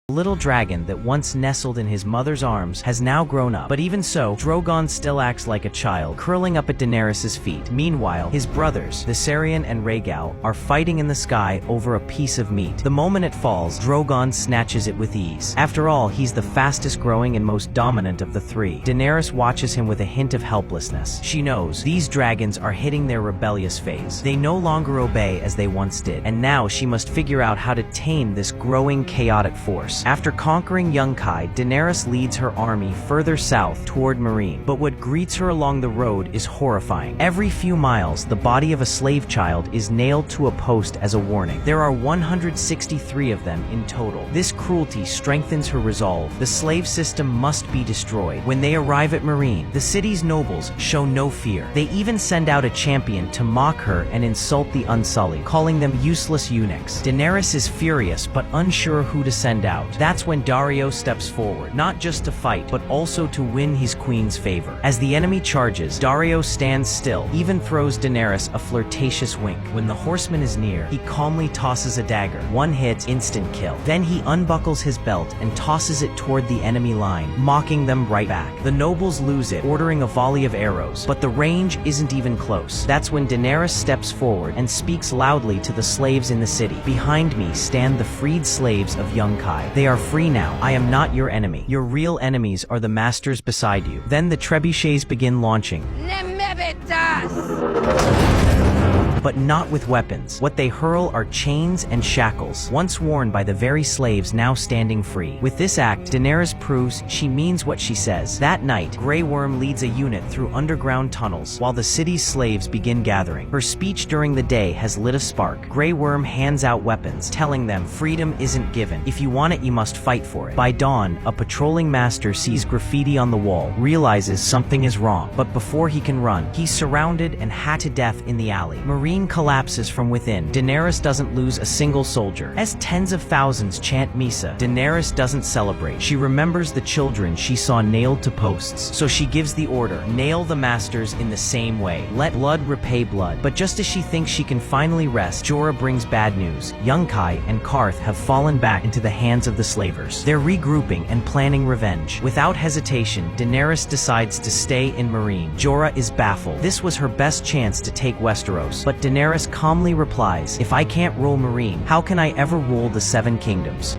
The little dragon that once nestled in his mother's arms has now grown up. But even so, Drogon still acts like a child, curling up at Daenerys' feet. Meanwhile, his brothers, Viserion and Rhaegal, are fighting in the sky over a piece of meat. The moment it falls, Drogon snatches it with ease. After all, he's the fastest growing and most dominant of the three. Daenerys watches him with a hint of helplessness. She knows these dragons are hitting their rebellious phase. They no longer obey as they once did, and now she must figure out how to tame this growing chaotic force. After conquering Yunkai, Daenerys leads her army further south toward Meereen. But what greets her along the road is horrifying. Every few miles, the body of a slave child is nailed to a post as a warning. There are 163 of them in total. This cruelty strengthens her resolve. The slave system must be destroyed. When they arrive at Meereen, the city's nobles show no fear. They even send out a champion to mock her and insult the Unsullied, calling them useless eunuchs. Daenerys is furious but unsure who to send out. That's when Daario steps forward, not just to fight, but also to win his queen's favor. As the enemy charges, Daario stands still, even throws Daenerys a flirtatious wink. When the horseman is near, he calmly tosses a dagger. One hit, instant kill. Then he unbuckles his belt and tosses it toward the enemy line, mocking them right back. The nobles lose it, ordering a volley of arrows, but the range isn't even close. That's when Daenerys steps forward and speaks loudly to the slaves in the city. Behind me stand the freed slaves of Yunkai. They are free now. I am not your enemy. Your real enemies are the masters beside you. Then the trebuchets begin launching. But not with weapons. What they hurl are chains and shackles, once worn by the very slaves now standing free. With this act, Daenerys proves she means what she says. That night, Grey Worm leads a unit through underground tunnels, while the city's slaves begin gathering. Her speech during the day has lit a spark. Grey Worm hands out weapons, telling them freedom isn't given. If you want it, you must fight for it. By dawn, a patrolling master sees graffiti on the wall, realizes something is wrong. But before he can run, he's surrounded and hacked to death in the alley. Meereen collapses from within. Daenerys doesn't lose a single soldier. As tens of thousands chant Misa, Daenerys doesn't celebrate. She remembers the children she saw nailed to posts. So she gives the order, nail the masters in the same way. Let blood repay blood. But just as she thinks she can finally rest, Jorah brings bad news. Yunkai and Karth have fallen back into the hands of the slavers. They're regrouping and planning revenge. Without hesitation, Daenerys decides to stay in Meereen. Jorah is baffled. This was her best chance to take Westeros. But Daenerys calmly replies, "If I can't rule Meereen, how can I ever rule the Seven Kingdoms?"